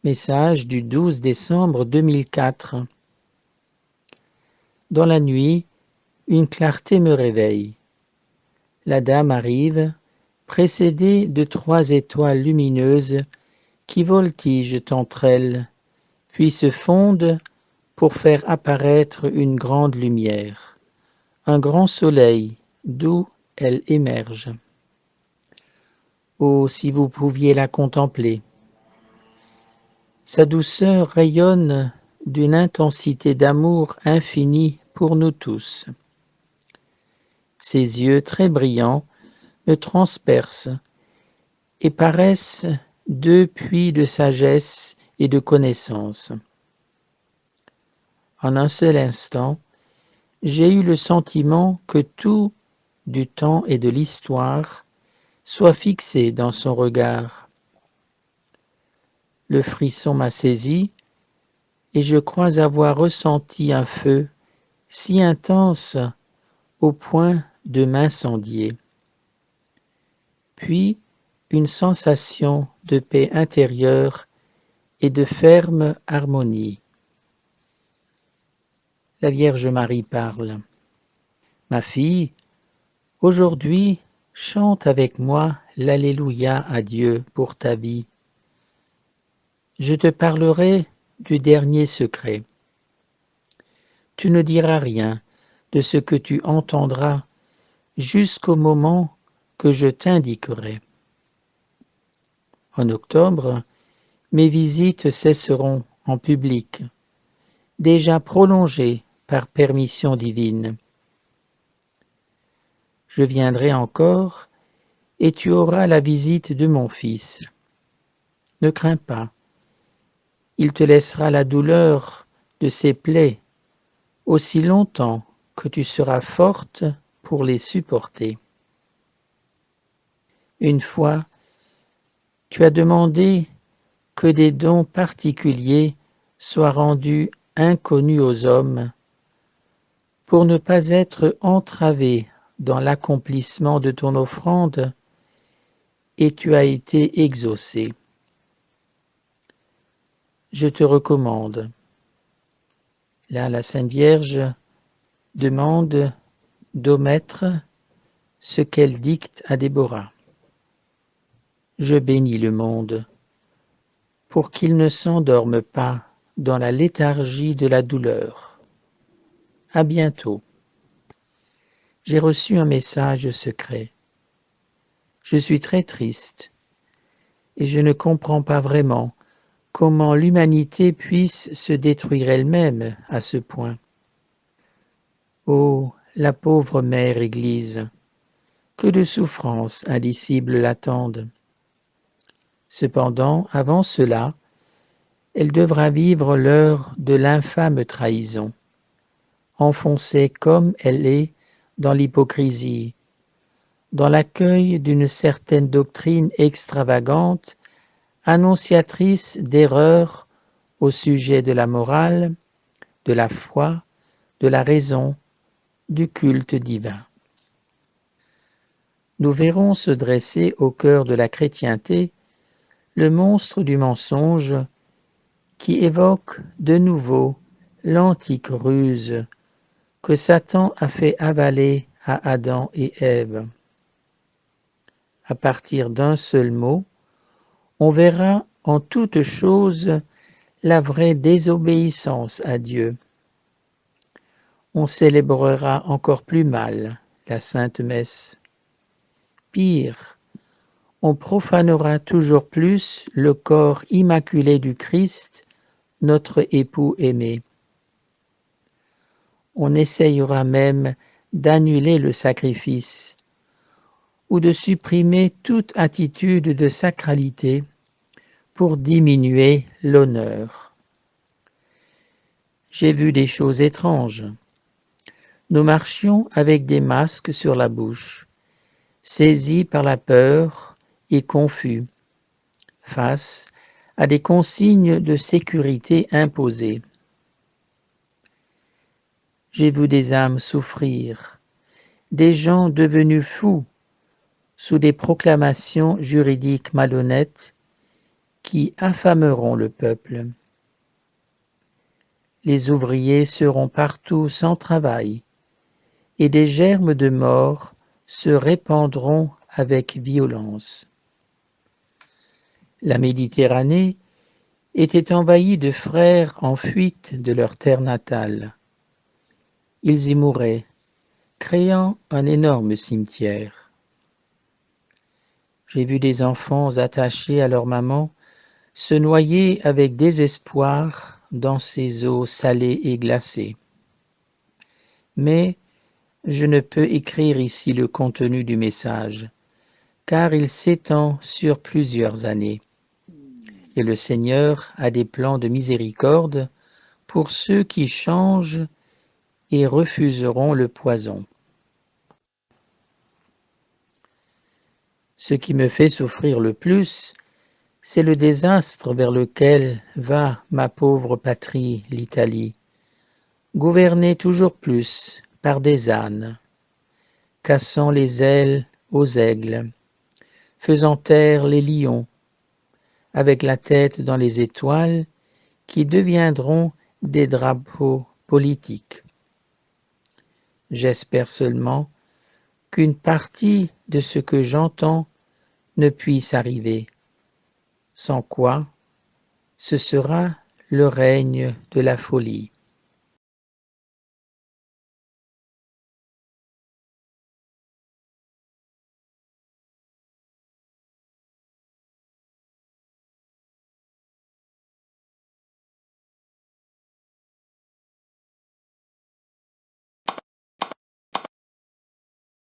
Message du 12 décembre 2004. Dans la nuit, une clarté me réveille. La dame arrive, précédée de 3 étoiles lumineuses qui voltigent entre elles, puis se fondent pour faire apparaître une grande lumière, un grand soleil d'où elle émerge. Oh, si vous pouviez la contempler! Sa douceur rayonne d'une intensité d'amour infini pour nous tous. Ses yeux très brillants me transpercent et paraissent 2 puits de sagesse et de connaissance. En un seul instant, j'ai eu le sentiment que tout du temps et de l'histoire soit fixé dans son regard. Le frisson m'a saisi et je crois avoir ressenti un feu si intense au point de m'incendier. Puis une sensation de paix intérieure et de ferme harmonie. La Vierge Marie parle. Ma fille, aujourd'hui, chante avec moi l'Alléluia à Dieu pour ta vie. Je te parlerai du dernier secret. Tu ne diras rien de ce que tu entendras jusqu'au moment que je t'indiquerai. En octobre, mes visites cesseront en public, déjà prolongées par permission divine. Je viendrai encore et tu auras la visite de mon fils. Ne crains pas, il te laissera la douleur de ses plaies aussi longtemps que tu seras forte pour les supporter. Une fois, tu as demandé que des dons particuliers soient rendus inconnus aux hommes pour ne pas être entravé dans l'accomplissement de ton offrande, et tu as été exaucé. Je te recommande. Là, la Sainte Vierge demande d'omettre ce qu'elle dicte à Déborah. Je bénis le monde pour qu'il ne s'endorme pas dans la léthargie de la douleur. À bientôt. J'ai reçu un message secret. Je suis très triste et je ne comprends pas vraiment comment l'humanité puisse se détruire elle-même à ce point. Oh, la pauvre mère Église, que de souffrances indicibles l'attendent. Cependant, avant cela, elle devra vivre l'heure de l'infâme trahison, enfoncée comme elle est dans l'hypocrisie, dans l'accueil d'une certaine doctrine extravagante, annonciatrice d'erreurs au sujet de la morale, de la foi, de la raison, du culte divin. Nous verrons se dresser au cœur de la chrétienté le monstre du mensonge qui évoque de nouveau l'antique ruse que Satan a fait avaler à Adam et Ève. À partir d'un seul mot, on verra en toute chose la vraie désobéissance à Dieu. On célébrera encore plus mal la Sainte Messe. Pire, on profanera toujours plus le corps immaculé du Christ, notre époux aimé. On essayera même d'annuler le sacrifice ou de supprimer toute attitude de sacralité pour diminuer l'honneur. J'ai vu des choses étranges. Nous marchions avec des masques sur la bouche, saisis par la peur et confus, face à des consignes de sécurité imposées. J'ai vu des âmes souffrir, des gens devenus fous sous des proclamations juridiques malhonnêtes qui affameront le peuple. Les ouvriers seront partout sans travail, et des germes de mort se répandront avec violence. La Méditerranée était envahie de frères en fuite de leur terre natale. Ils y mouraient, créant un énorme cimetière. J'ai vu des enfants attachés à leur maman se noyer avec désespoir dans ces eaux salées et glacées. Mais je ne peux écrire ici le contenu du message, car il s'étend sur plusieurs années. Et le Seigneur a des plans de miséricorde pour ceux qui changent et refuseront le poison. Ce qui me fait souffrir le plus, c'est le désastre vers lequel va ma pauvre patrie, l'Italie, gouvernée toujours plus par des ânes, cassant les ailes aux aigles, faisant taire les lions, avec la tête dans les étoiles qui deviendront des drapeaux politiques. J'espère seulement qu'une partie de ce que j'entends ne puisse arriver, sans quoi ce sera le règne de la folie.